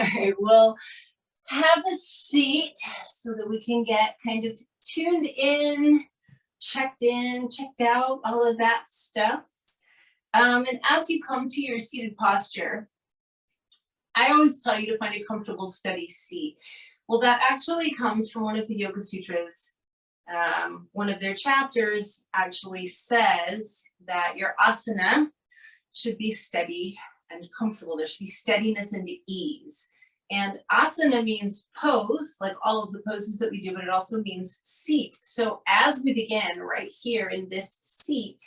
right, well, have a seat so that we can get kind of tuned in, checked out, all of that stuff. And as you come to your seated posture, I always tell you to find a comfortable, steady seat. Well, that actually comes from one of the Yoga Sutras. One of their chapters actually says that your asana should be steady and comfortable. There should be steadiness and ease. And asana means pose, like all of the poses that we do, but it also means seat. So as we begin right here in this seat,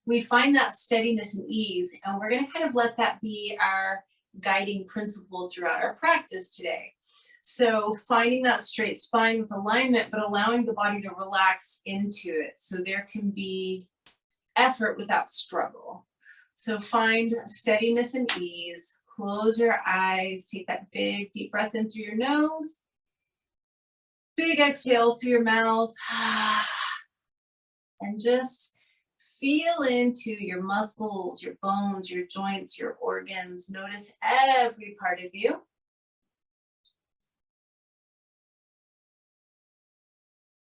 we find that steadiness and ease, and we're going to kind of let that be our guiding principle throughout our practice today. So finding that straight spine with alignment, but allowing the body to relax into it so there can be effort without struggle. So find steadiness and ease. Close your eyes. Take that big deep breath in through your nose. Big exhale through your mouth. And just feel into your muscles, your bones, your joints, your organs. Notice every part of you.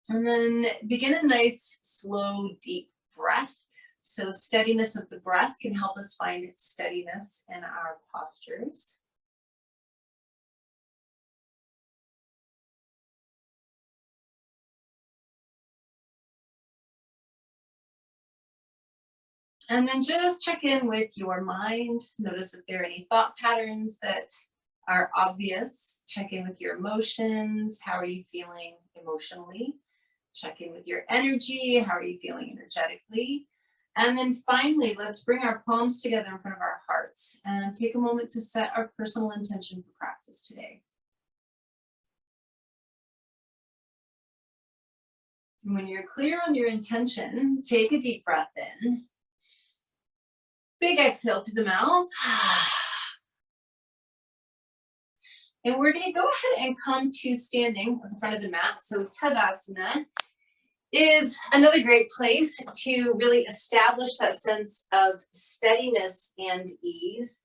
And then begin a nice, slow, deep breath. So steadiness of the breath can help us find steadiness in our postures. And then just check in with your mind. Notice if there are any thought patterns that are obvious. Check in with your emotions. How are you feeling emotionally? Check in with your energy. How are you feeling energetically? And then finally, let's bring our palms together in front of our hearts and take a moment to set our personal intention for practice today. And when you're clear on your intention, take a deep breath in. Big exhale through the mouth. And we're going to go ahead and come to standing in front of the mat. So Tadasana is another great place to really establish that sense of steadiness and ease.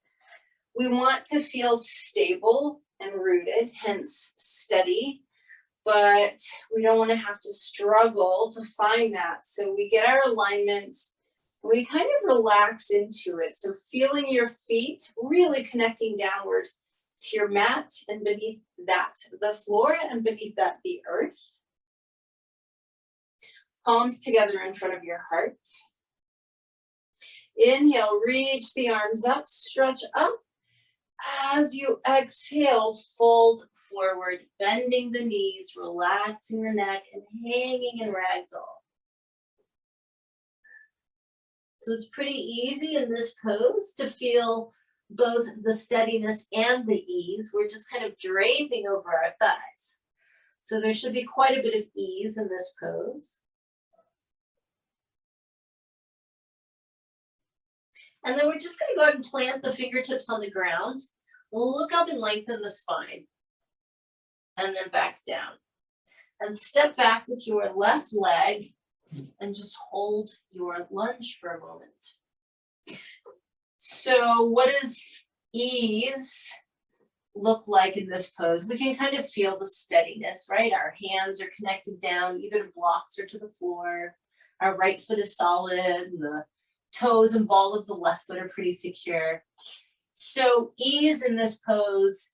We want to feel stable and rooted, hence steady, but we don't want to have to struggle to find that. So we get our alignment, we kind of relax into it. So feeling your feet, really connecting downward to your mat, and beneath that, the floor, and beneath that, the earth. Palms together in front of your heart. Inhale, reach the arms up, stretch up. As you exhale, fold forward, bending the knees, relaxing the neck, and hanging in ragdoll. So it's pretty easy in this pose to feel both the steadiness and the ease. We're just kind of draping over our thighs. So there should be quite a bit of ease in this pose. And then we're just going to go ahead and plant the fingertips on the ground. We'll look up and lengthen the spine. And then back down. And step back with your left leg and just hold your lunge for a moment. So what does ease look like in this pose? We can kind of feel the steadiness, right? Our hands are connected down either to blocks or to the floor. Our right foot is solid, and the toes and ball of the left foot are pretty secure. So ease in this pose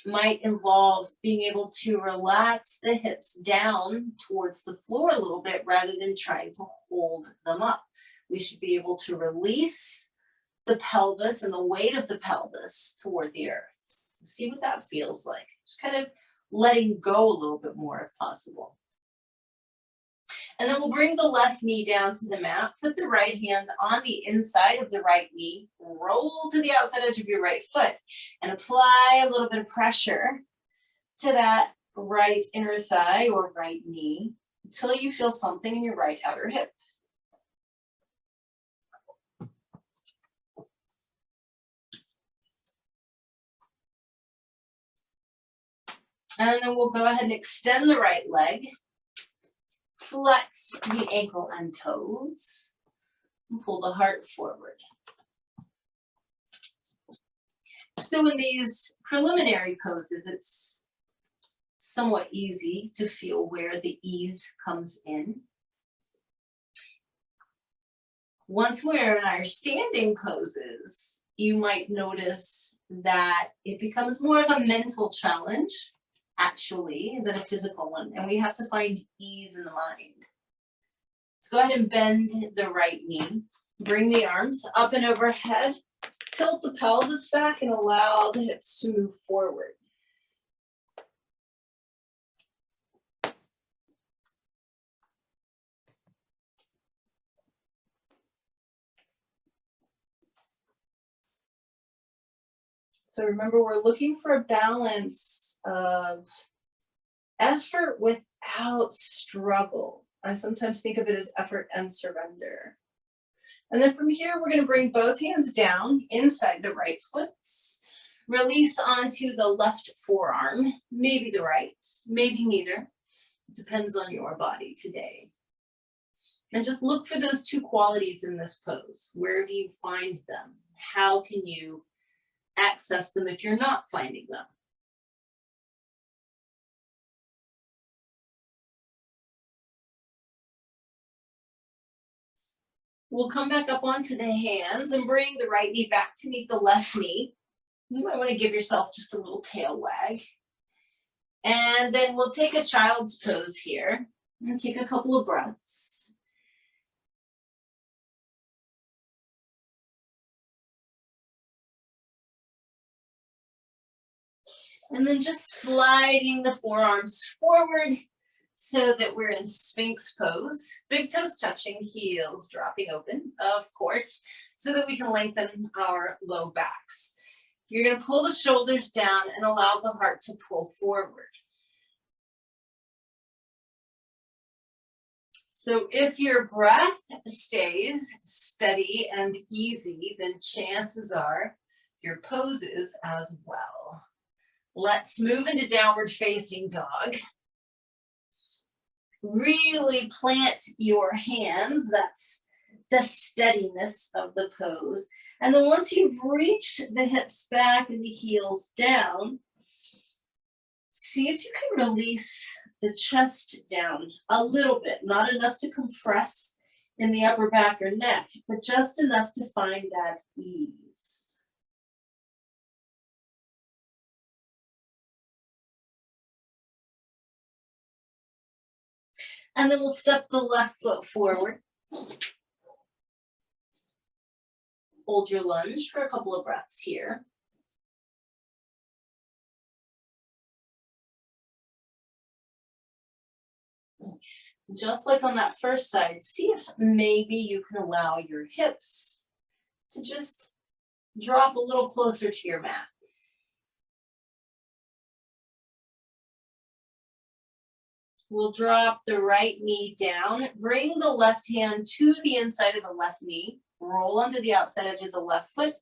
might involve being able to relax the hips down towards the floor a little bit rather than trying to hold them up. We should be able to release the pelvis and the weight of the pelvis toward the earth. See what that feels like. Just kind of letting go a little bit more if possible. And then we'll bring the left knee down to the mat, put the right hand on the inside of the right knee, roll to the outside edge of your right foot, and apply a little bit of pressure to that right inner thigh or right knee until you feel something in your right outer hip. And then we'll go ahead and extend the right leg. Flex the ankle and toes, and pull the heart forward. So in these preliminary poses, it's somewhat easy to feel where the ease comes in. Once we're in our standing poses, you might notice that it becomes more of a mental challenge, actually, than a physical one, and we have to find ease in the mind. Let's go ahead and bend the right knee. Bring the arms up and overhead. Tilt the pelvis back and allow the hips to move forward. So remember, we're looking for a balance of effort without struggle. I sometimes think of it as effort and surrender. And then from here, we're going to bring both hands down inside the right foot. Release onto the left forearm, maybe the right, maybe neither. It depends on your body today. And just look for those two qualities in this pose. Where do you find them? How can you access them if you're not finding them? We'll come back up onto the hands and bring the right knee back to meet the left knee. You might want to give yourself just a little tail wag. And then we'll take a child's pose here and take a couple of breaths. And then just sliding the forearms forward so that we're in Sphinx pose. Big toes touching, heels dropping open, of course, so that we can lengthen our low backs. You're going to pull the shoulders down and allow the heart to pull forward. So if your breath stays steady and easy, then chances are your poses as well. Let's move into downward facing dog. Really plant your hands. That's the steadiness of the pose. And then once you've reached the hips back and the heels down, see if you can release the chest down a little bit, not enough to compress in the upper back or neck, but just enough to find that ease. And then we'll step the left foot forward. Hold your lunge for a couple of breaths here. Just like on that first side, see if maybe you can allow your hips to just drop a little closer to your mat. We'll drop the right knee down, bring the left hand to the inside of the left knee, roll onto the outside edge of the left foot,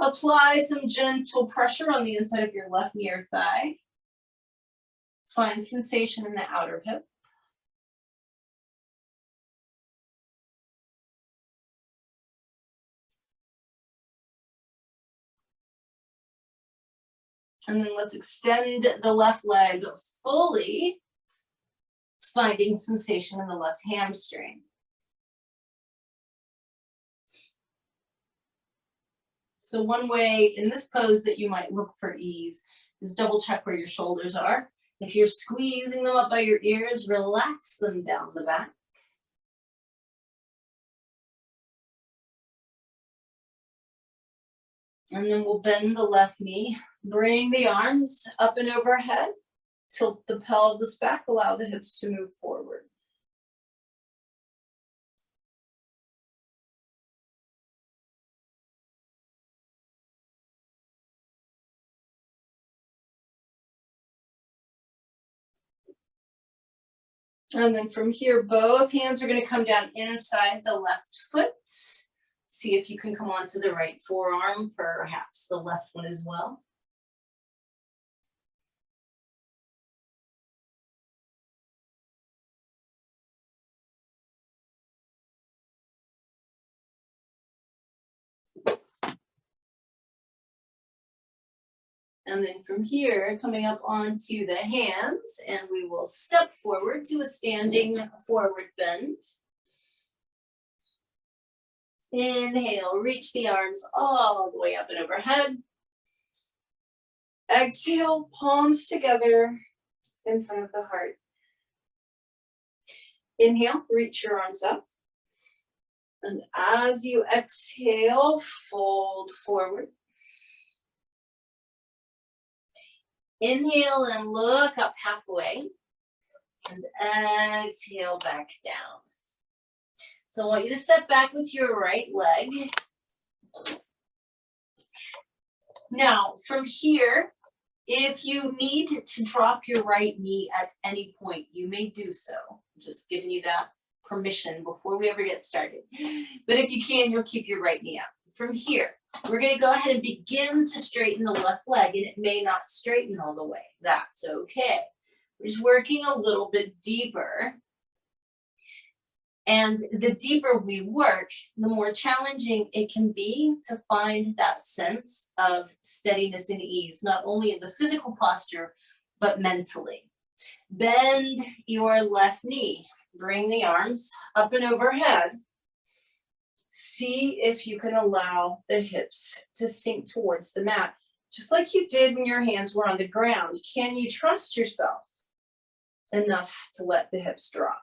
apply some gentle pressure on the inside of your left knee or thigh. Find sensation in the outer hip. And then let's extend the left leg fully, finding sensation in the left hamstring. So one way in this pose that you might look for ease is double check where your shoulders are. If you're squeezing them up by your ears, relax them down the back. And then we'll bend the left knee, bring the arms up and overhead, tilt the pelvis back, allow the hips to move forward. And then from here, both hands are going to come down inside the left foot. See if you can come onto the right forearm, perhaps the left one as well. And then from here, coming up onto the hands, and we will step forward to a standing forward bend. Inhale, reach the arms all the way up and overhead. Exhale, palms together in front of the heart. Inhale, reach your arms up. And as you exhale, fold forward. Inhale and look up halfway. And exhale back down. So I want you to step back with your right leg. Now, from here, if you need to drop your right knee at any point, you may do so. I'm just giving you that permission before we ever get started. But if you can, you'll keep your right knee up. From here, we're going to go ahead and begin to straighten the left leg, and it may not straighten all the way. That's okay. We're just working a little bit deeper. And the deeper we work, the more challenging it can be to find that sense of steadiness and ease, not only in the physical posture, but mentally. Bend your left knee. Bring the arms up and overhead. See if you can allow the hips to sink towards the mat, just like you did when your hands were on the ground. Can you trust yourself enough to let the hips drop?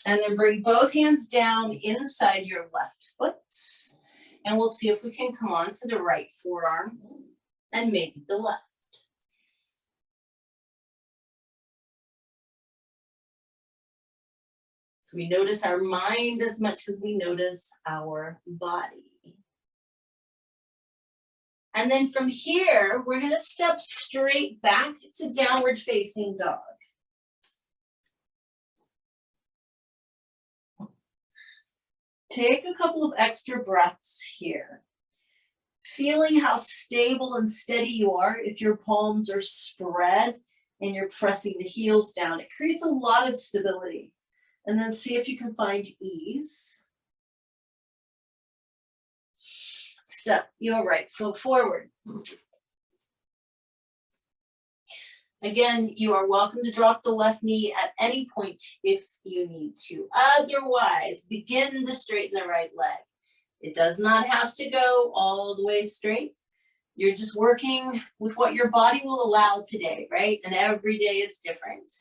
And then bring both hands down inside your left foot. And we'll see if we can come on to the right forearm and maybe the left. So we notice our mind as much as we notice our body. And then from here, we're going to step straight back to downward facing dog. Take a couple of extra breaths here. Feeling how stable and steady you are if your palms are spread and you're pressing the heels down. It creates a lot of stability. And then see if you can find ease. Step your right foot forward. Again, you are welcome to drop the left knee at any point if you need to. Otherwise, begin to straighten the right leg. It does not have to go all the way straight. You're just working with what your body will allow today, right? And every day is different.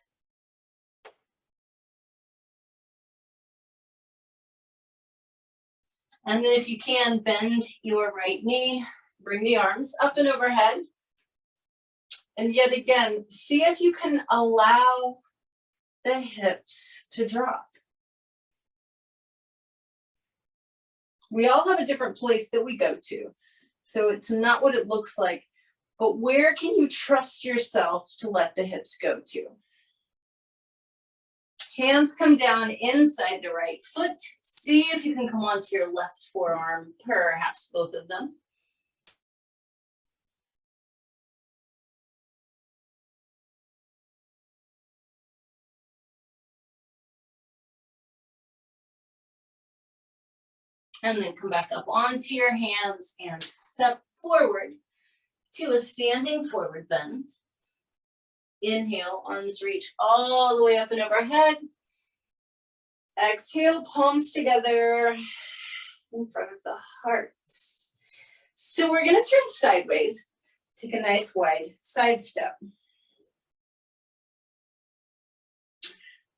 And then if you can, bend your right knee, bring the arms up and overhead. And yet again, see if you can allow the hips to drop. We all have a different place that we go to. So it's not what it looks like, but where can you trust yourself to let the hips go to? Hands come down inside the right foot. See if you can come onto your left forearm, perhaps both of them. And then come back up onto your hands and step forward to a standing forward bend. Inhale, arms reach all the way up and overhead. Exhale, palms together in front of the heart. So we're going to turn sideways. Take a nice wide side step.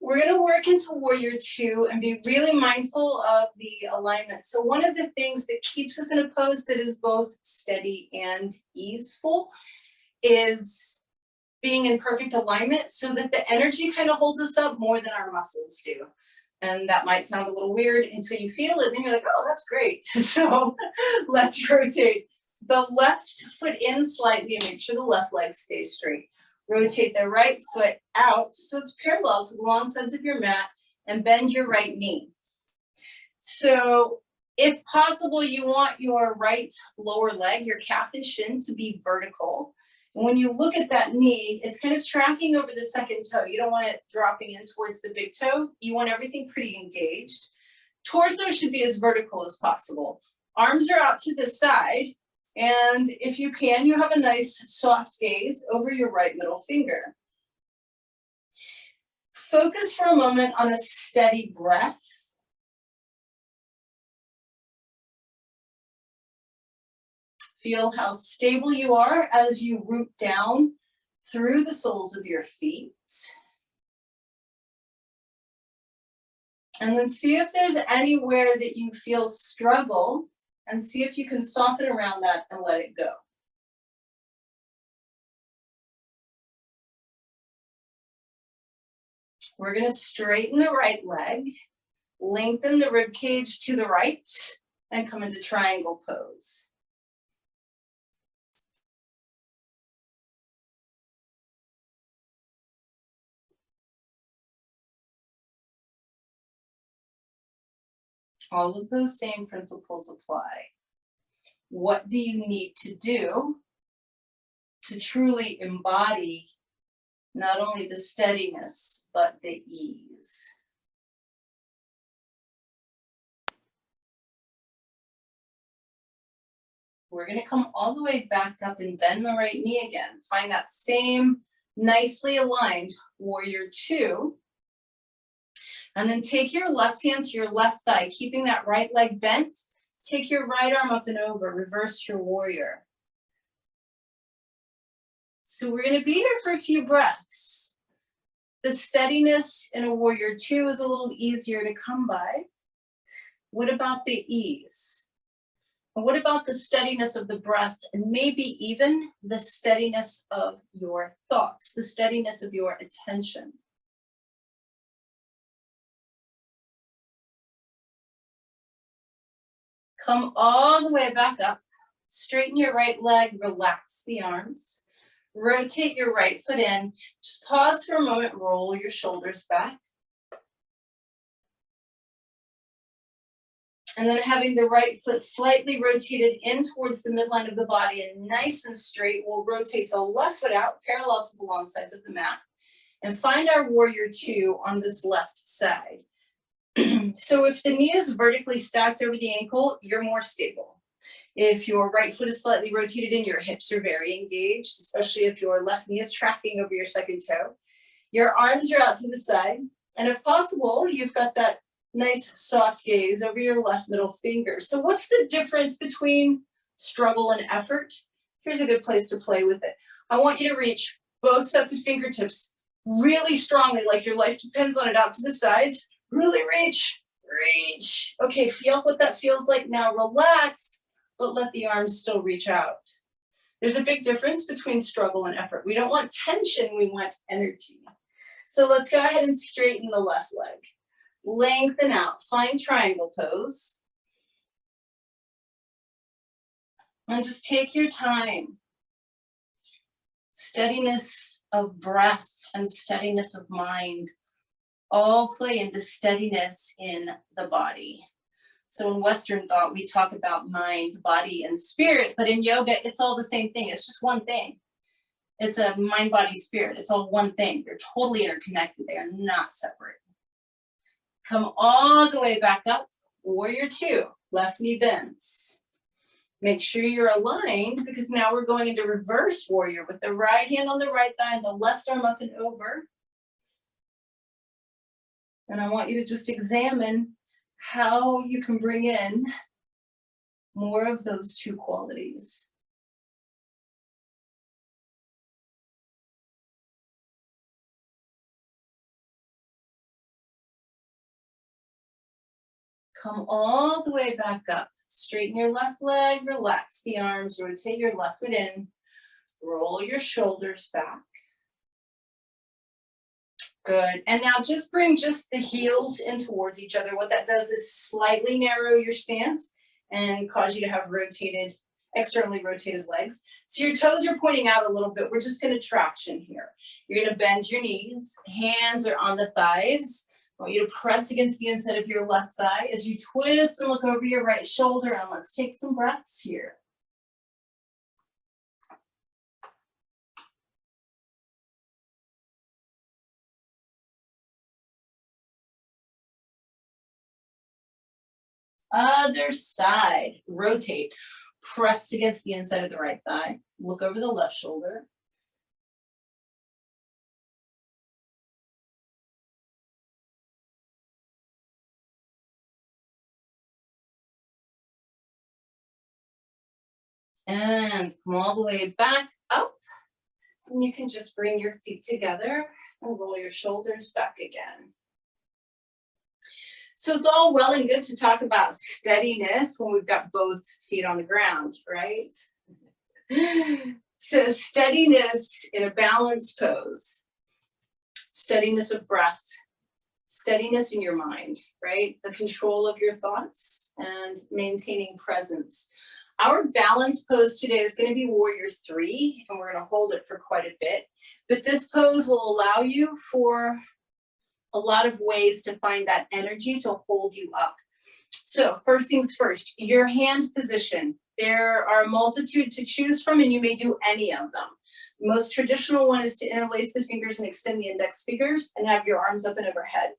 We're going to work into Warrior Two and be really mindful of the alignment. So one of the things that keeps us in a pose that is both steady and easeful is being in perfect alignment so that the energy kind of holds us up more than our muscles do. And that might sound a little weird until you feel it, and then you're like, oh, that's great. So let's rotate the left foot in slightly and make sure the left leg stays straight. Rotate the right foot out so it's parallel to the long sides of your mat, and bend your right knee. So if possible, you want your right lower leg, your calf and shin, to be vertical. And when you look at that knee, it's kind of tracking over the second toe. You don't want it dropping in towards the big toe. You want everything pretty engaged. Torso should be as vertical as possible. Arms are out to the side. And if you can, you have a nice soft gaze over your right middle finger. Focus for a moment on a steady breath. Feel how stable you are as you root down through the soles of your feet. And then see if there's anywhere that you feel struggle, and see if you can soften around that and let it go. We're going to straighten the right leg, lengthen the rib cage to the right, and come into triangle pose. All of those same principles apply. What do you need to do to truly embody not only the steadiness, but the ease? We're going to come all the way back up and bend the right knee again. Find that same nicely aligned warrior two. And then take your left hand to your left thigh, keeping that right leg bent. Take your right arm up and over, reverse your warrior. So we're going to be here for a few breaths. The steadiness in a warrior two is a little easier to come by. What about the ease? What about the steadiness of the breath, and maybe even the steadiness of your thoughts, the steadiness of your attention? Come all the way back up. Straighten your right leg, relax the arms. Rotate your right foot in. Just pause for a moment, roll your shoulders back. And then having the right foot slightly rotated in towards the midline of the body and nice and straight, we'll rotate the left foot out parallel to the long sides of the mat and find our warrior two on this left side. So if the knee is vertically stacked over the ankle, you're more stable. If your right foot is slightly rotated in, your hips are very engaged, especially if your left knee is tracking over your second toe. Your arms are out to the side. And if possible, you've got that nice soft gaze over your left middle finger. So what's the difference between struggle and effort? Here's a good place to play with it. I want you to reach both sets of fingertips really strongly, like your life depends on it, out to the sides. Really reach, reach. Okay, feel what that feels like now. Relax, but let the arms still reach out. There's a big difference between struggle and effort. We don't want tension, we want energy. So let's go ahead and straighten the left leg. Lengthen out, find triangle pose. And just take your time. Steadiness of breath and steadiness of mind all play into steadiness in the body. So in Western thought, we talk about mind, body, and spirit, but in yoga, it's all the same thing. It's just one thing. It's a mind, body, spirit. It's all one thing. They're totally interconnected. They are not separate. Come all the way back up, warrior two, left knee bends. Make sure you're aligned, because now we're going into reverse warrior with the right hand on the right thigh and the left arm up and over. And I want you to just examine how you can bring in more of those two qualities. Come all the way back up. Straighten your left leg, relax the arms, rotate your left foot in, roll your shoulders back. Good. And now just bring just the heels in towards each other. What that does is slightly narrow your stance and cause you to have rotated, externally rotated legs. So your toes are pointing out a little bit. We're just going to traction here. You're going to bend your knees. Hands are on the thighs. I want you to press against the inside of your left thigh as you twist and look over your right shoulder. And let's take some breaths here. Other side, rotate. Press against the inside of the right thigh. Look over the left shoulder. And come all the way back up. And you can just bring your feet together and roll your shoulders back again. So it's all well and good to talk about steadiness when we've got both feet on the ground, right? So steadiness in a balanced pose, steadiness of breath, steadiness in your mind, right? The control of your thoughts and maintaining presence. Our balance pose today is going to be Warrior 3, and we're going to hold it for quite a bit. But this pose will allow you for a lot of ways to find that energy to hold you up. So first things first, your hand position. There are a multitude to choose from, and you may do any of them. The most traditional one is to interlace the fingers and extend the index fingers and have your arms up and overhead.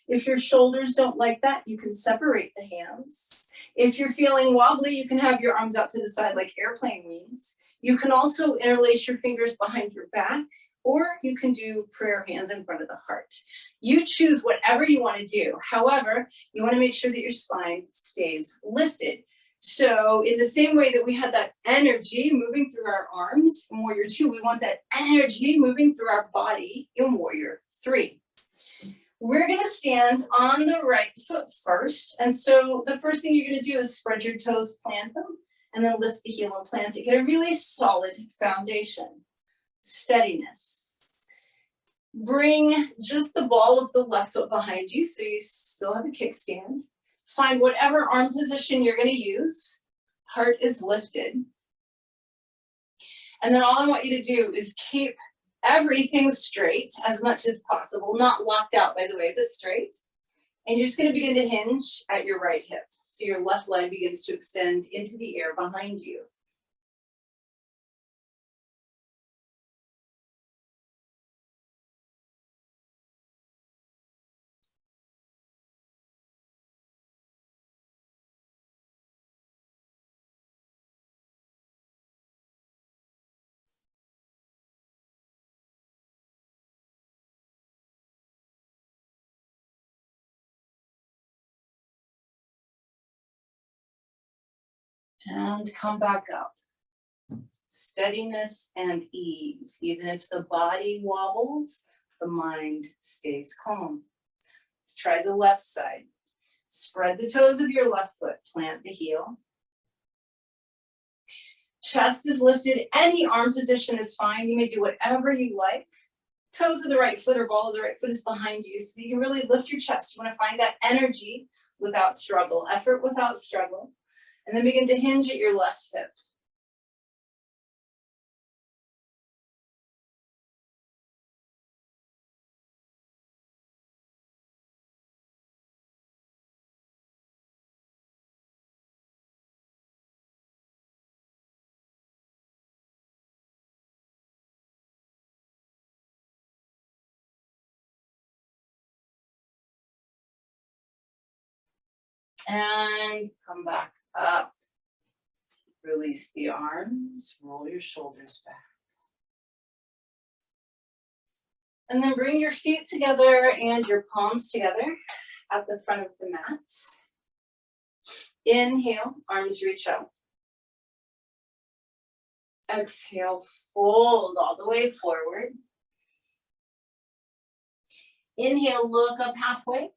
If your shoulders don't like that, you can separate the hands. If you're feeling wobbly, you can have your arms out to the side like airplane wings. You can also interlace your fingers behind your back, or you can do prayer hands in front of the heart. You choose whatever you want to do. However, you want to make sure that your spine stays lifted. So in the same way that we had that energy moving through our arms in Warrior 2, we want that energy moving through our body in Warrior 3. We're going to stand on the right foot first. And so the first thing you're going to do is spread your toes, plant them, and then lift the heel and plant it. Get a really solid foundation. Steadiness. Bring just the ball of the left foot behind you so you still have a kickstand. Find whatever arm position you're going to use. Heart is lifted. And then all I want you to do is keep everything straight as much as possible, not locked out, by the way, but straight. And you're just going to begin to hinge at your right hip. So your left leg begins to extend into the air behind you. And come back up. Steadiness and ease. Even if the body wobbles, the mind stays calm. Let's try the left side. Spread the toes of your left foot. Plant the heel. Chest is lifted. Any arm position is fine. You may do whatever you like. Toes of the right foot or ball of the right foot is behind you, so you can really lift your chest. You want to find that energy without struggle, effort without struggle. And then begin to hinge at your left hip. And come back up. Release the arms, roll your shoulders back. And then bring your feet together and your palms together at the front of the mat. Inhale, arms reach out. Exhale, fold all the way forward. Inhale, look up halfway.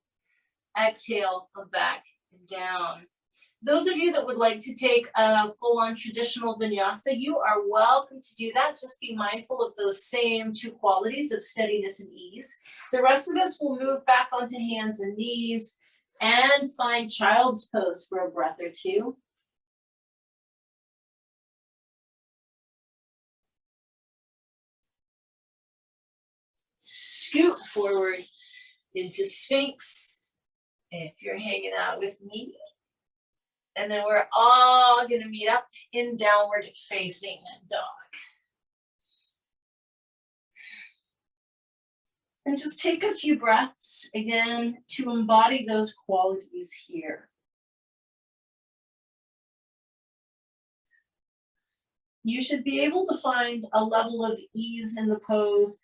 Exhale, back down. Those of you that would like to take a full-on traditional vinyasa, you are welcome to do that. Just be mindful of those same two qualities of steadiness and ease. The rest of us will move back onto hands and knees and find child's pose for a breath or two. Scoot forward into Sphinx if you're hanging out with me. And then we're all going to meet up in downward facing dog. And just take a few breaths again to embody those qualities here. you should be able to find a level of ease in the pose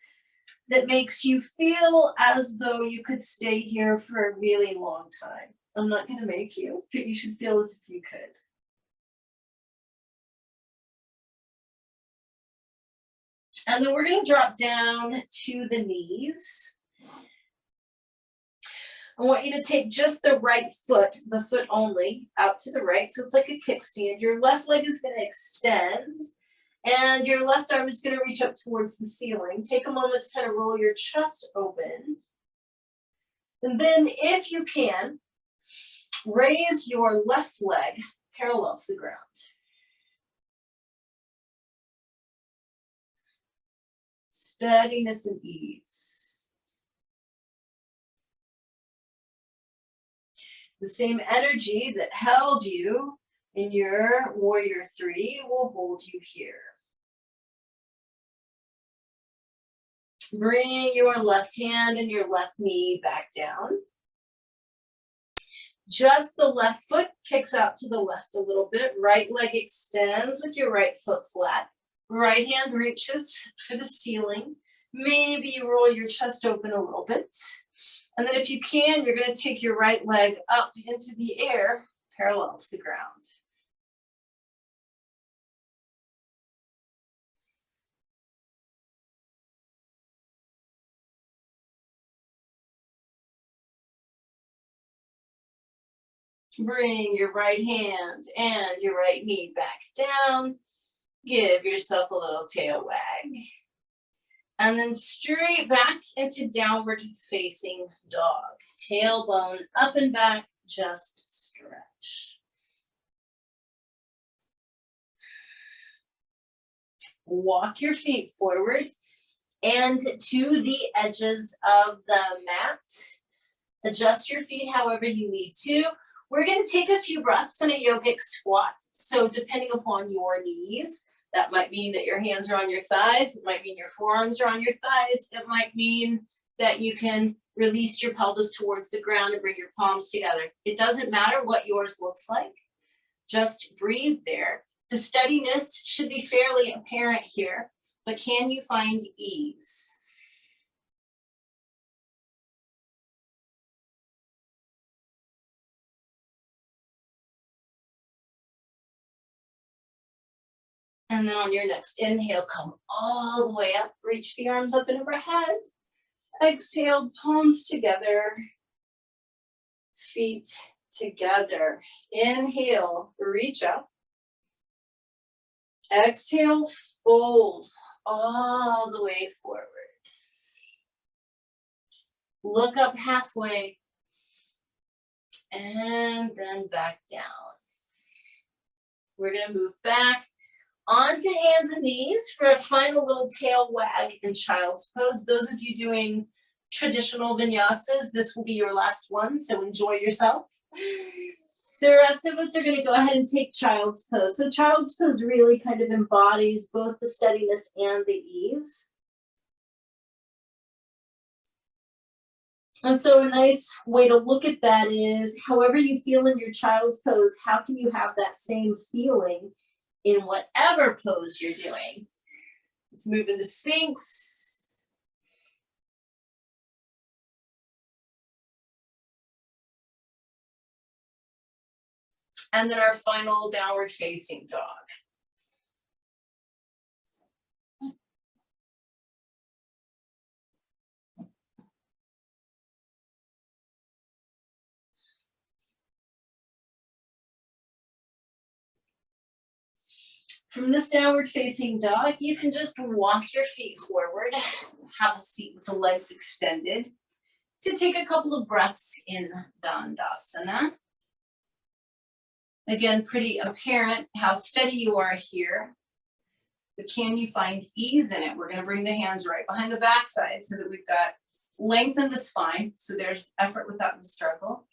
that makes you feel as though you could stay here for a really long time. I'm not going to make you, but you should feel as if you could. And then we're going to drop down to the knees. I want you to take just the right foot, the foot only, out to the right. So it's like a kickstand. Your left leg is going to extend, and your left arm is going to reach up towards the ceiling. Take a moment to kind of roll your chest open. And then, if you can, raise your left leg parallel to the ground. Steadiness and ease. The same energy that held you in your warrior 3 will hold you here. Bring your left hand and your left knee back down. Just the left foot kicks out to the left a little bit. Right leg extends with your right foot flat. Right hand reaches for the ceiling. Maybe you roll your chest open a little bit. And then if you can, you're going to take your right leg up into the air, parallel to the ground. Bring your right hand and your right knee back down. Give yourself a little tail wag. And then straight back into downward facing dog. Tailbone up and back, just stretch. Walk your feet forward and to the edges of the mat. Adjust your feet however you need to. We're going to take a few breaths in a yogic squat. So depending upon your knees, that might mean that your hands are on your thighs. It might mean your forearms are on your thighs. It might mean that you can release your pelvis towards the ground and bring your palms together. It doesn't matter what yours looks like. Just breathe there. The steadiness should be fairly apparent here, but can you find ease? And then on your next inhale, come all the way up. Reach the arms up and overhead. Exhale, palms together. Feet together. Inhale, reach up. Exhale, fold all the way forward. Look up halfway. And then back down. We're going to move back onto hands and knees for a final little tail wag in child's pose. Those of you doing traditional vinyasas, this will be your last one, so enjoy yourself. The rest of us are going to go ahead and take child's pose. So child's pose really kind of embodies both the steadiness and the ease. And so a nice way to look at that is, however you feel in your child's pose, how can you have that same feeling in whatever pose you're doing? Let's move into Sphinx. And then our final downward facing dog. From this downward facing dog, you can just walk your feet forward, have a seat with the legs extended to take a couple of breaths in Dandasana. Again, pretty apparent how steady you are here, but can you find ease in it? We're going to bring the hands right behind the backside so that we've got length in the spine, so there's effort without the struggle.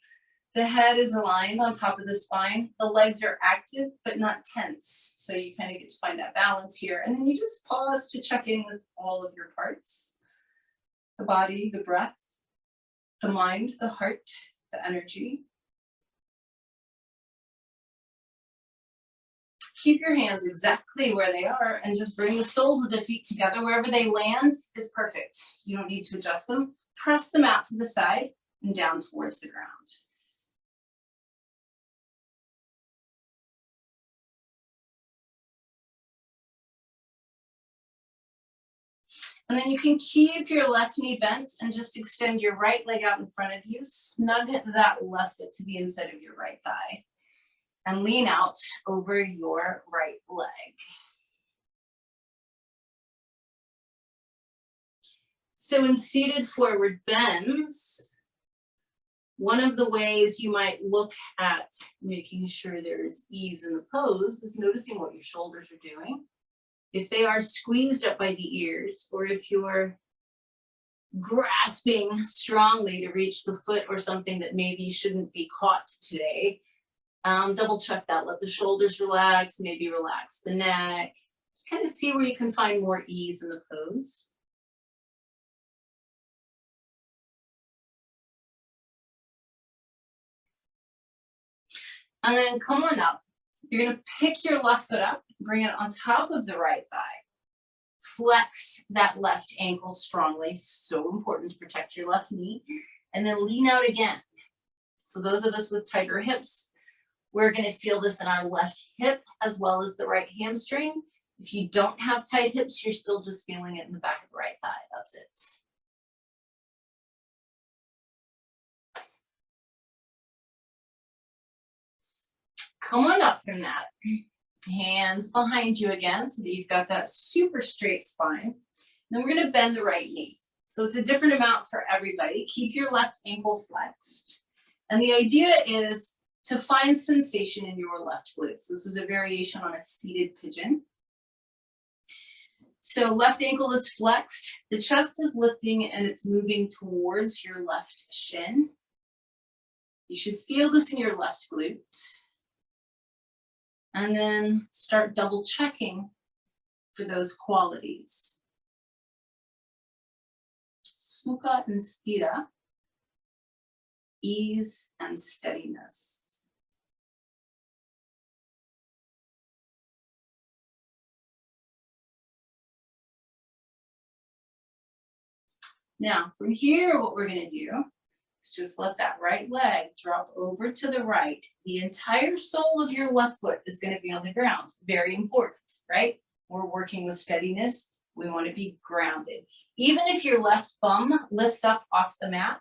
The head is aligned on top of the spine. The legs are active, but not tense. So you kind of get to find that balance here. And then you just pause to check in with all of your parts. The body, the breath, the mind, the heart, the energy. Keep your hands exactly where they are and just bring the soles of the feet together. Wherever they land is perfect. You don't need to adjust them. Press them out to the side and down towards the ground. And then you can keep your left knee bent and just extend your right leg out in front of you. Snug that left foot to the inside of your right thigh. And lean out over your right leg. So in seated forward bends, one of the ways you might look at making sure there is ease in the pose is noticing what your shoulders are doing. If they are squeezed up by the ears, or if you're grasping strongly to reach the foot or something that maybe shouldn't be caught today, double check that. Let the shoulders relax, maybe relax the neck. Just kind of see where you can find more ease in the pose. And then come on up. You're going to pick your left foot up, bring it on top of the right thigh. Flex that left ankle strongly. So important to protect your left knee. And then lean out again. So those of us with tighter hips, we're going to feel this in our left hip as well as the right hamstring. If you don't have tight hips, you're still just feeling it in the back of the right thigh. That's it. Come on up from that. Hands behind you again so that you've got that super straight spine. Then we're going to bend the right knee. So it's a different amount for everybody. Keep your left ankle flexed. And the idea is to find sensation in your left glutes. This is a variation on a seated pigeon. So left ankle is flexed, the chest is lifting and it's moving towards your left shin. You should feel this in your left glute. And then start double checking for those qualities. Sukha and sthira, ease and steadiness. Now, from here, what we're going to do is just let that right leg drop over to the right. The entire sole of your left foot is going to be on the ground. Very important, right? We're working with steadiness. We want to be grounded. Even if your left bum lifts up off the mat,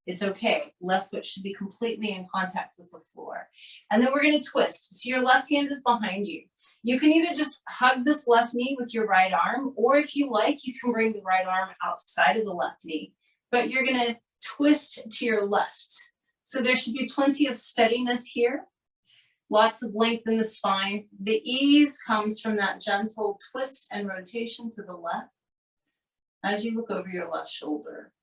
it's okay. Left foot should be completely in contact with the floor. And then we're going to twist. So your left hand is behind you. You can either just hug this left knee with your right arm, or if you like, you can bring the right arm outside of the left knee. But you're going to twist to your left. So there should be plenty of steadiness here. Lots of length in the spine. The ease comes from that gentle twist and rotation to the left as you look over your left shoulder.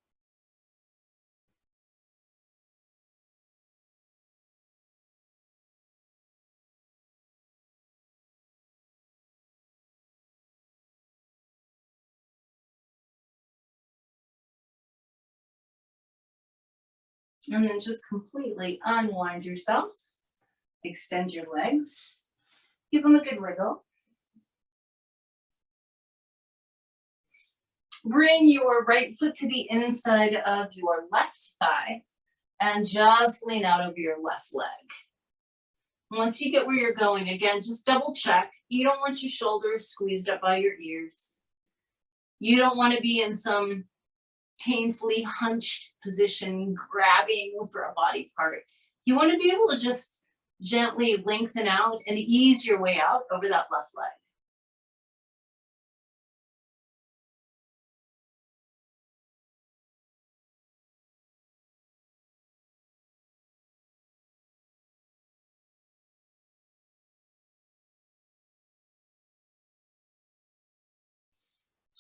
And then just completely unwind yourself. Extend your legs. Give them a good wriggle. Bring your right foot to the inside of your left thigh and just lean out over your left leg. Once you get where you're going, again, just double check. You don't want your shoulders squeezed up by your ears. You don't want to be in some painfully hunched position, grabbing for a body part. You want to be able to just gently lengthen out and ease your way out over that left leg.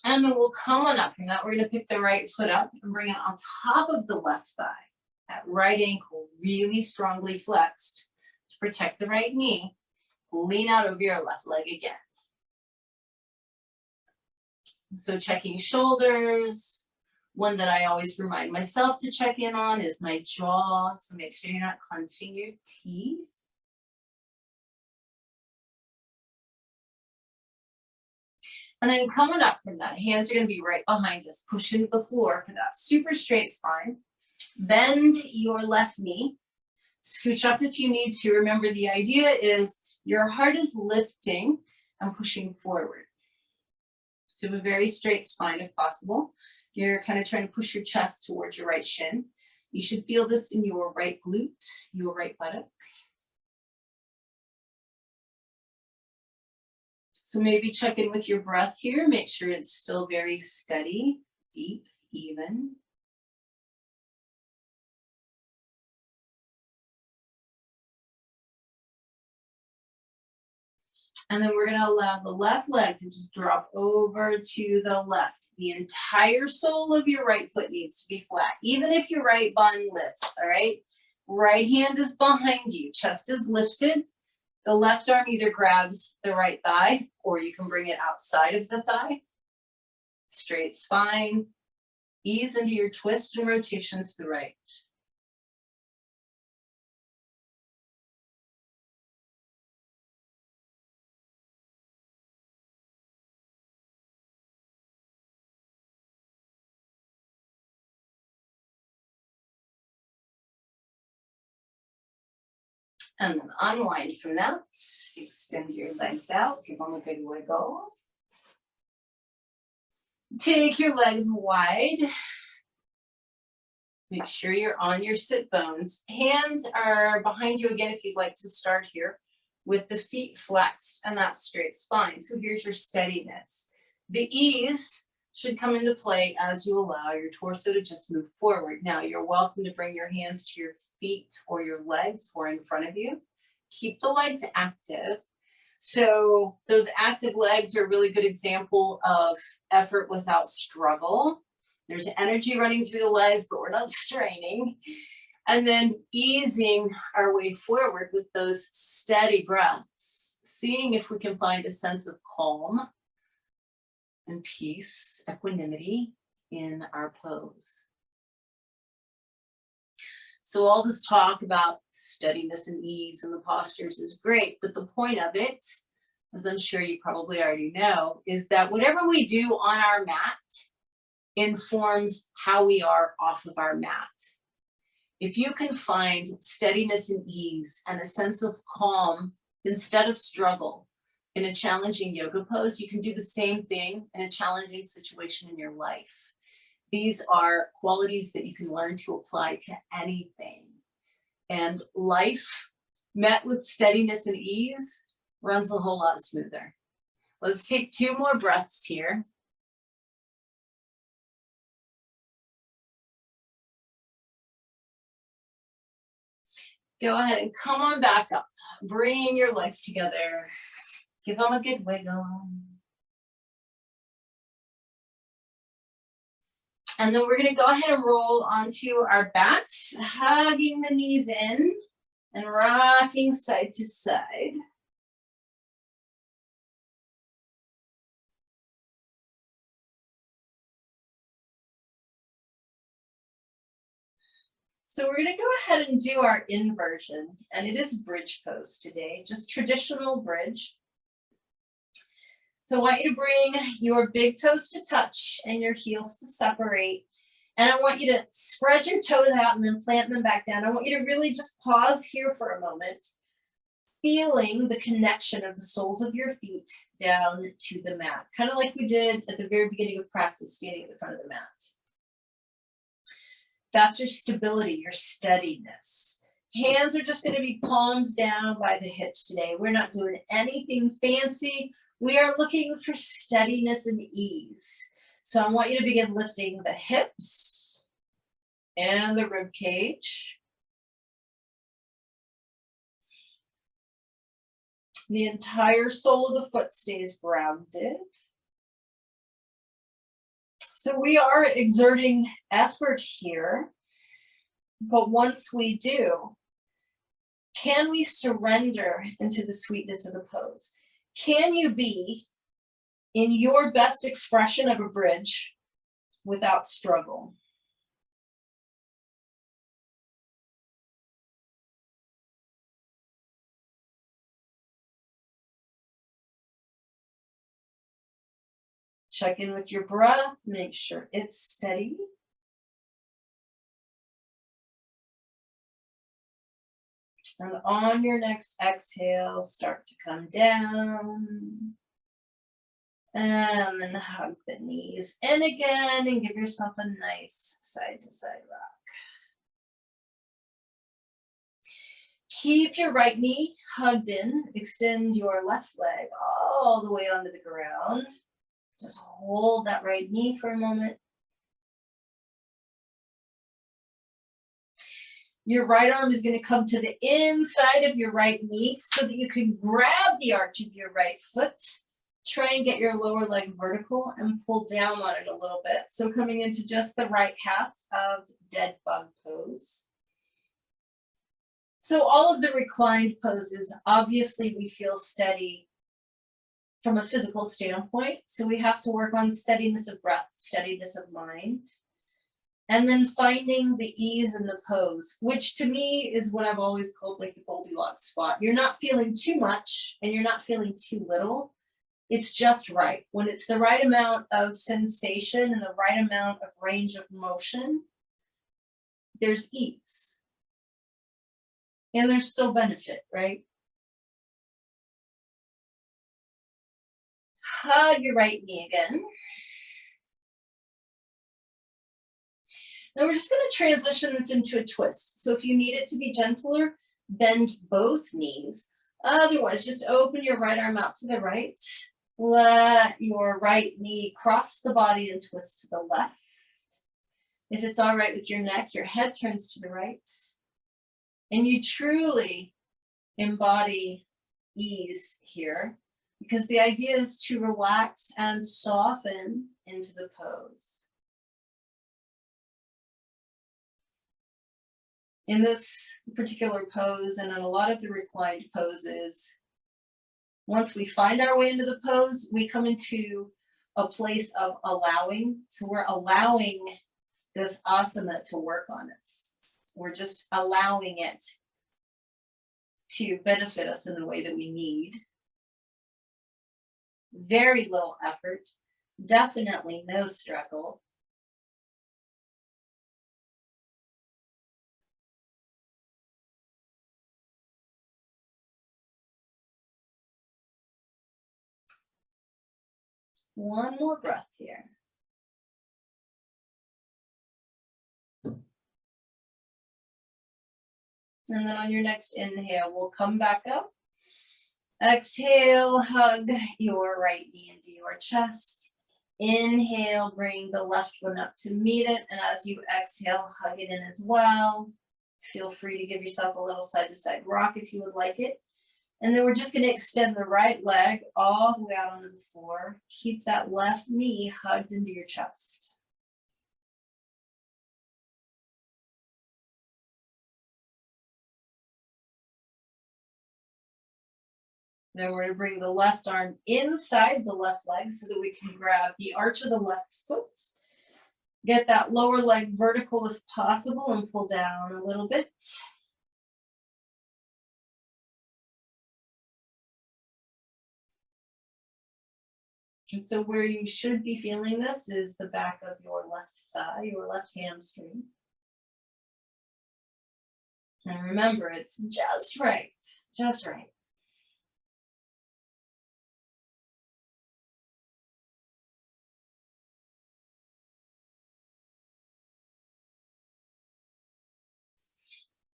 And then we'll come on up from that. We're going to pick the right foot up and bring it on top of the left thigh. That right ankle really strongly flexed to protect the right knee. Lean out over your left leg again. So checking shoulders. One that I always remind myself to check in on is my jaw. So make sure you're not clenching your teeth. And then coming up from that, hands are going to be right behind us. Push into the floor for that super straight spine. Bend your left knee. Scooch up if you need to. Remember, the idea is your heart is lifting and pushing forward. So have a very straight spine if possible. You're kind of trying to push your chest towards your right shin. You should feel this in your right glute, your right buttock. So maybe check in with your breath here. Make sure it's still very steady, deep, even. And then we're going to allow the left leg to just drop over to the left. The entire sole of your right foot needs to be flat, even if your right bun lifts, all right? Right hand is behind you, chest is lifted. The left arm either grabs the right thigh or you can bring it outside of the thigh. Straight spine. Ease into your twist and rotation to the right. And then unwind from that. Extend your legs out. Give them a good wiggle. Take your legs wide. Make sure you're on your sit bones. Hands are behind you again if you'd like to start here with the feet flexed and that straight spine. So here's your steadiness. The ease should come into play as you allow your torso to just move forward. Now you're welcome to bring your hands to your feet or your legs or in front of you. Keep the legs active. So those active legs are a really good example of effort without struggle. There's energy running through the legs, but we're not straining. And then easing our way forward with those steady breaths, seeing if we can find a sense of calm and peace, equanimity in our pose. So all this talk about steadiness and ease and the postures is great, but the point of it, as I'm sure you probably already know, is that whatever we do on our mat informs how we are off of our mat. If you can find steadiness and ease and a sense of calm instead of struggle in a challenging yoga pose, you can do the same thing in a challenging situation in your life. These are qualities that you can learn to apply to anything. And life met with steadiness and ease runs a whole lot smoother. Let's take 2 more breaths here. Go ahead and come on back up. Bring your legs together. Give them a good wiggle. And then we're going to go ahead and roll onto our backs, hugging the knees in and rocking side to side. So we're going to go ahead and do our inversion, and it is bridge pose today, just traditional bridge. So I want you to bring your big toes to touch and your heels to separate. And I want you to spread your toes out and then plant them back down. I want you to really just pause here for a moment, feeling the connection of the soles of your feet down to the mat, kind of like we did at the very beginning of practice, standing at the front of the mat. That's your stability, your steadiness. Hands are just going to be palms down by the hips today. We're not doing anything fancy. We are looking for steadiness and ease. So I want you to begin lifting the hips and the rib cage. The entire sole of the foot stays grounded. So we are exerting effort here, but once we do, can we surrender into the sweetness of the pose? Can you be in your best expression of a bridge without struggle? Check in with your breath, make sure it's steady. And on your next exhale, start to come down. And then hug the knees in again and give yourself a nice side to side rock. Keep your right knee hugged in. Extend your left leg all the way onto the ground. Just hold that right knee for a moment. Your right arm is going to come to the inside of your right knee so that you can grab the arch of your right foot. Try and get your lower leg vertical and pull down on it a little bit. So coming into just the right half of dead bug pose. So all of the reclined poses, obviously we feel steady from a physical standpoint. So we have to work on steadiness of breath, steadiness of mind. And then finding the ease in the pose, which to me is what I've always called like the Goldilocks spot. You're not feeling too much and you're not feeling too little. It's just right. When it's the right amount of sensation and the right amount of range of motion, there's ease. And there's still benefit, right? Hug your right knee again. Now we're just going to transition this into a twist. So if you need it to be gentler, bend both knees. Otherwise, just open your right arm out to the right. Let your right knee cross the body and twist to the left. If it's all right with your neck, your head turns to the right. And you truly embody ease here, because the idea is to relax and soften into the pose. In this particular pose and in a lot of the reclined poses, once we find our way into the pose, we come into a place of allowing. So we're allowing this asana to work on us. We're just allowing it to benefit us in the way that we need. Very little effort, definitely no struggle. One more breath here. And then on your next inhale, we'll come back up. Exhale, hug your right knee into your chest. Inhale, bring the left one up to meet it. And as you exhale, hug it in as well. Feel free to give yourself a little side to side rock if you would like it. And then we're just going to extend the right leg all the way out onto the floor. Keep that left knee hugged into your chest. Then we're going to bring the left arm inside the left leg so that we can grab the arch of the left foot. Get that lower leg vertical if possible and pull down a little bit. And so where you should be feeling this is the back of your left thigh, your left hamstring. And remember, it's just right, just right.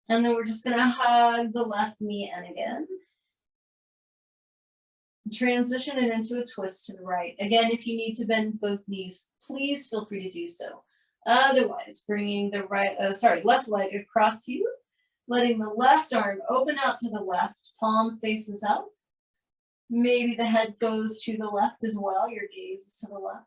And then we're just going to hug the left knee in again. Transition it into a twist to the right. Again, if you need to bend both knees, please feel free to do so. Otherwise, bringing the left leg across you, letting the left arm open out to the left, palm faces up. Maybe the head goes to the left as well, your gaze is to the left.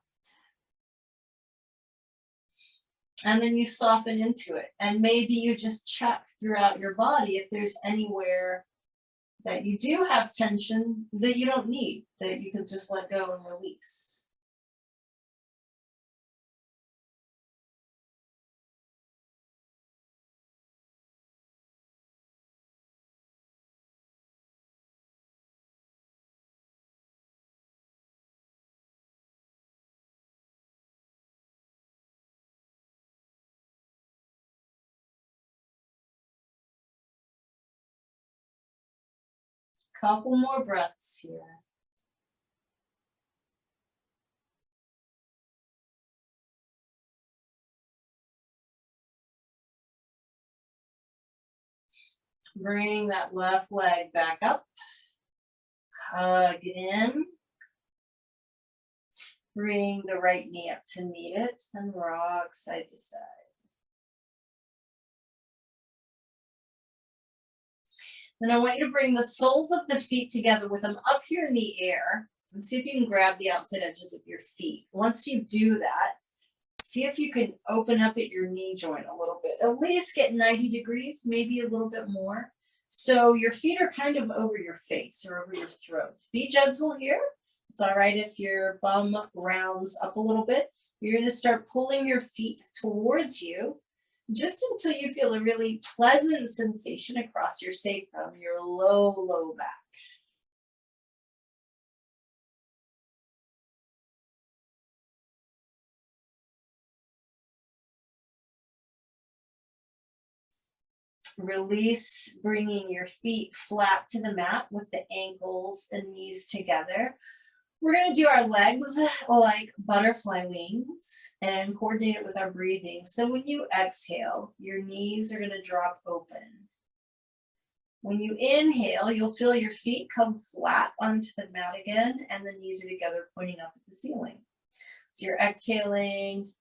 And then you soften into it. And maybe you just check throughout your body if there's anywhere that you do have tension that you don't need, that you can just let go and release. Couple more breaths here. Bring that left leg back up. Hug it in. Bring the right knee up to meet it and rock side to side. Then I want you to bring the soles of the feet together with them up here in the air and see if you can grab the outside edges of your feet. Once you do that, see if you can open up at your knee joint a little bit. At least get 90 degrees, maybe a little bit more. So your feet are kind of over your face or over your throat. Be gentle here. It's all right if your bum rounds up a little bit. You're going to start pulling your feet towards you just until you feel a really pleasant sensation across your sacrum, your low back. Release, bringing your feet flat to the mat with the ankles and knees together. We're going to do our legs like butterfly wings and coordinate it with our breathing. So when you exhale, your knees are going to drop open. When you inhale, you'll feel your feet come flat onto the mat again, and the knees are together pointing up at the ceiling. So you're exhaling,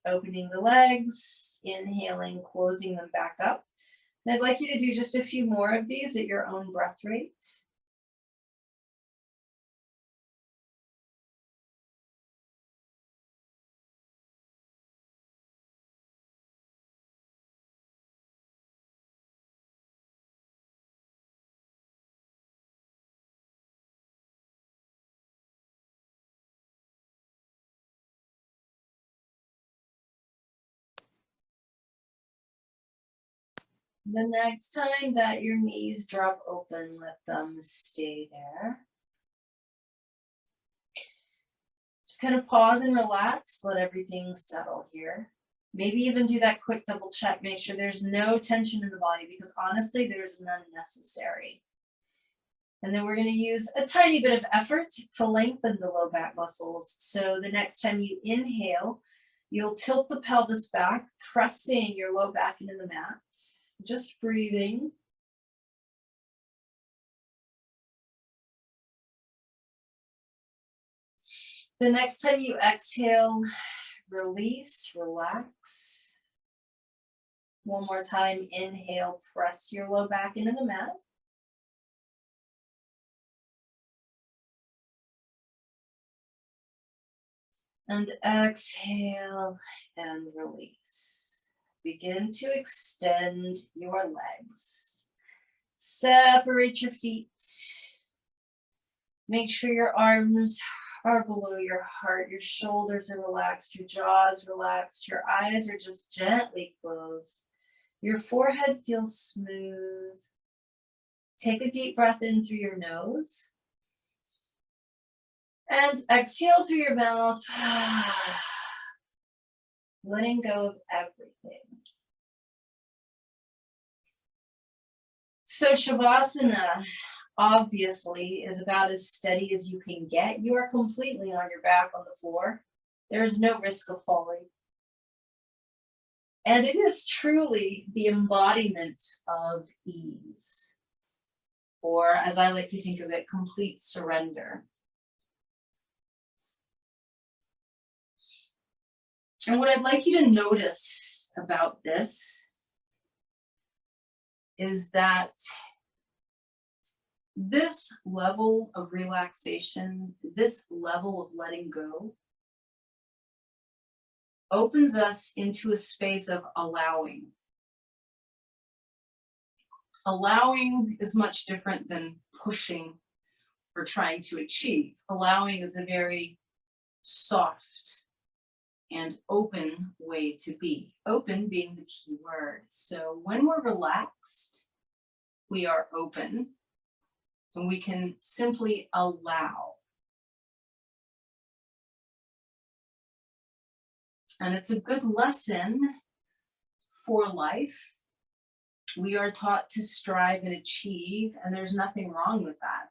opening the legs, inhaling, closing them back up. And I'd like you to do just a few more of these at your own breath rate. The next time that your knees drop open, let them stay there. Just kind of pause and relax, let everything settle here. Maybe even do that quick double check, make sure there's no tension in the body, because honestly, there's none necessary. And then we're going to use a tiny bit of effort to lengthen the low back muscles. So the next time you inhale, you'll tilt the pelvis back, pressing your low back into the mat. Just breathing. The next time you exhale, release, relax. One more time, inhale, press your low back into the mat. And exhale and release. Begin to extend your legs. Separate your feet. Make sure your arms are below your heart. Your shoulders are relaxed. Your jaw is relaxed. Your eyes are just gently closed. Your forehead feels smooth. Take a deep breath in through your nose. And exhale through your mouth. Letting go of everything. So Shavasana obviously is about as steady as you can get. You are completely on your back on the floor. There is no risk of falling. And it is truly the embodiment of ease, or as I like to think of it, complete surrender. And what I'd like you to notice about this is that this level of relaxation, this level of letting go, opens us into a space of allowing. Allowing is much different than pushing or trying to achieve. Allowing is a very soft and open way to be. Open being the key word. So when we're relaxed, we are open and we can simply allow. And it's a good lesson for life, We are taught to strive and achieve, and there's nothing wrong with that.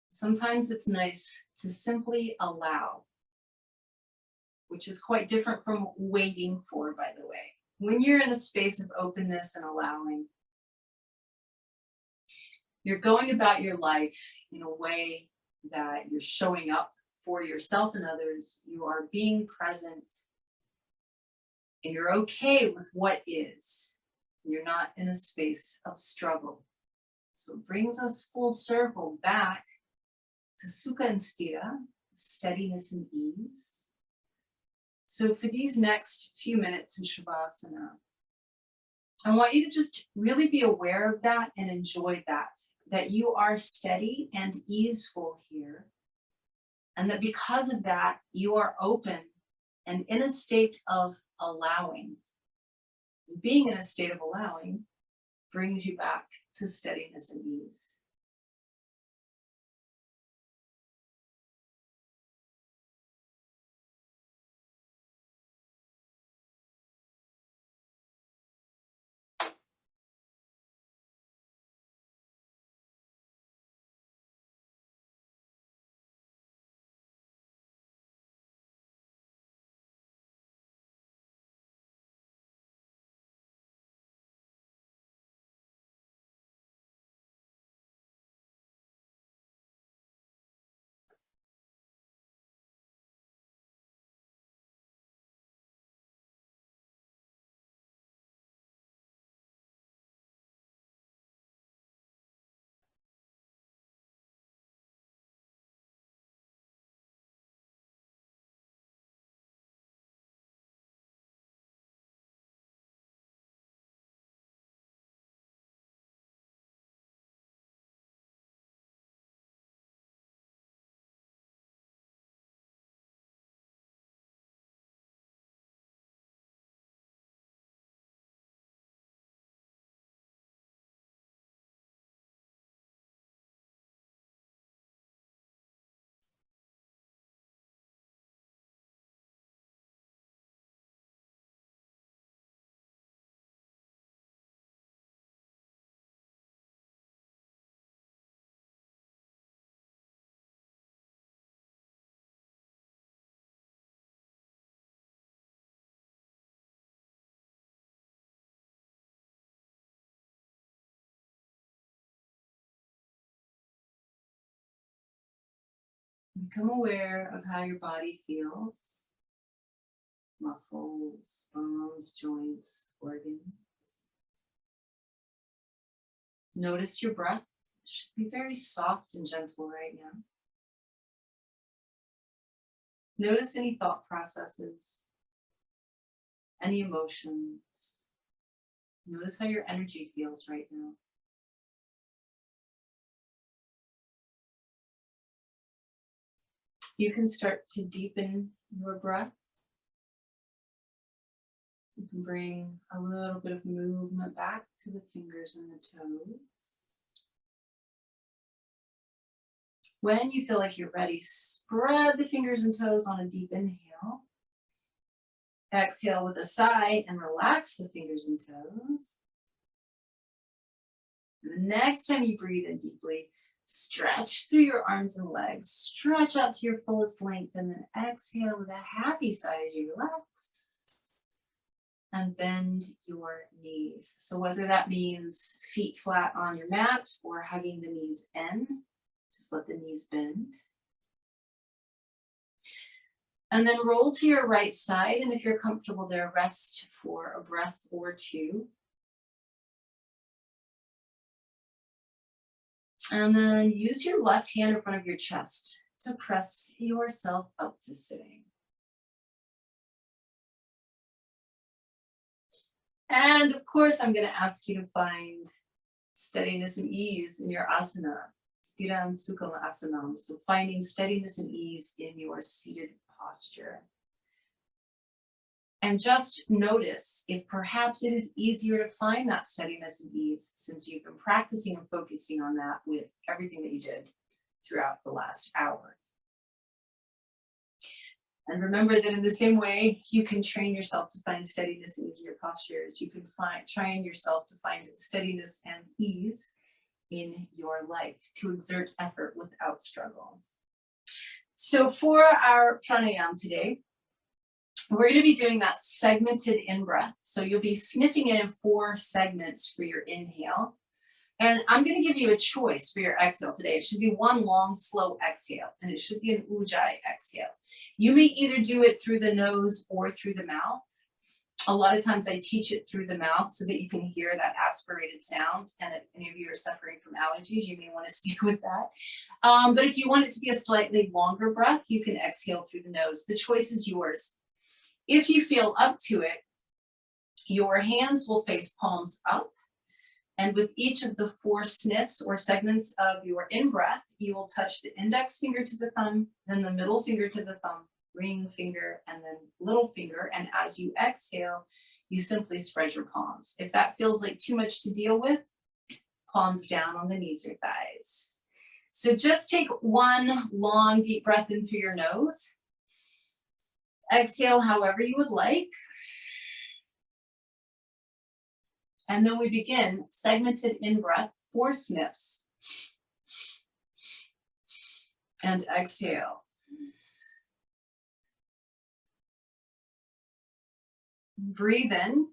Sometimes it's nice to simply allow, which is quite different from waiting for, by the way. When you're in a space of openness and allowing, you're going about your life in a way that you're showing up for yourself and others. You are being present, and you're okay with what is. You're not in a space of struggle. So it brings us full circle back to Sukha and Sthira, steadiness and ease. So for these next few minutes in Shavasana, I want you to just really be aware of that and enjoy that you are steady and easeful here. And that because of that, you are open and in a state of allowing. Being in a state of allowing brings you back to steadiness and ease. Become aware of how your body feels. Muscles, bones, joints, organs. Notice your breath. It should be very soft and gentle right now. Notice any thought processes, any emotions. Notice how your energy feels right now. You can start to deepen your breath. You can bring a little bit of movement back to the fingers and the toes. When you feel like you're ready, spread the fingers and toes on a deep inhale. Exhale with a sigh and relax the fingers and toes. And the next time you breathe in deeply, stretch through your arms and legs. Stretch out to your fullest length and then exhale with a happy sigh as you relax. And bend your knees. So whether that means feet flat on your mat or hugging the knees in, just let the knees bend. And then roll to your right side, and if you're comfortable there, rest for a breath or two. And then use your left hand in front of your chest to press yourself up to sitting. And of course, I'm going to ask you to find steadiness and ease in your asana, Sthira and Sukha asanam. So finding steadiness and ease in your seated posture. And just notice if perhaps it is easier to find that steadiness and ease since you've been practicing and focusing on that with everything that you did throughout the last hour. And remember that in the same way, you can train yourself to find steadiness and easier postures. You can train yourself to find steadiness and ease in your life, to exert effort without struggle. So for our pranayama today, we're going to be doing that segmented in-breath. So you'll be sniffing in 4 segments for your inhale. And I'm going to give you a choice for your exhale today. It should be one long, slow exhale, and it should be an ujjayi exhale. You may either do it through the nose or through the mouth. A lot of times I teach it through the mouth so that you can hear that aspirated sound. And if any of you are suffering from allergies, you may want to stick with that. But if you want it to be a slightly longer breath, you can exhale through the nose. The choice is yours. If you feel up to it, your hands will face palms up. And with each of the 4 sniffs or segments of your in-breath, you will touch the index finger to the thumb, then the middle finger to the thumb, ring finger, and then little finger. And as you exhale, you simply spread your palms. If that feels like too much to deal with, palms down on the knees or thighs. So just take one long, deep breath in through your nose. Exhale however you would like. And then we begin segmented in-breath, 4 sniffs. And exhale. Breathe in.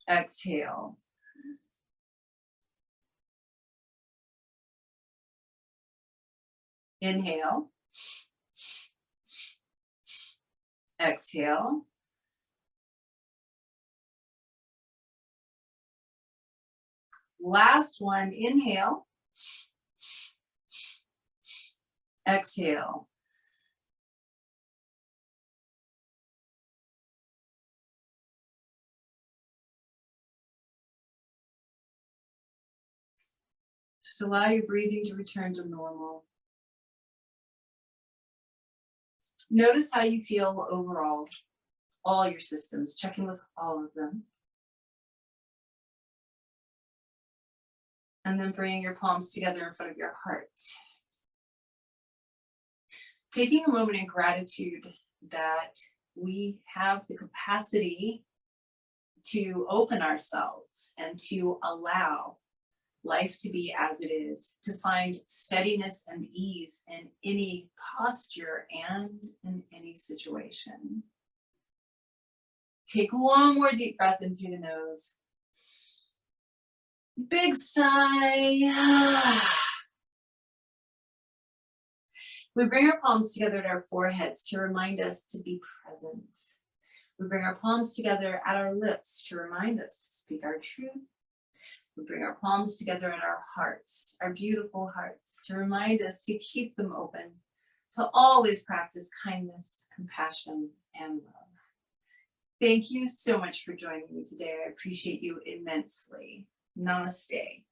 Exhale. Inhale. Exhale. Last one, inhale. Exhale. Just allow your breathing to return to normal. Notice how you feel overall, all your systems, check in with all of them. And then bring your palms together in front of your heart. Taking a moment in gratitude that we have the capacity to open ourselves and to allow life to be as it is, to find steadiness and ease in any posture and in any situation. Take one more deep breath in through the nose. Big sigh. We bring our palms together at our foreheads to remind us to be present. We bring our palms together at our lips to remind us to speak our truth. We bring our palms together at our hearts, our beautiful hearts, to remind us to keep them open, to always practice kindness, compassion, and love. Thank you so much for joining me today. I appreciate you immensely. Namaste.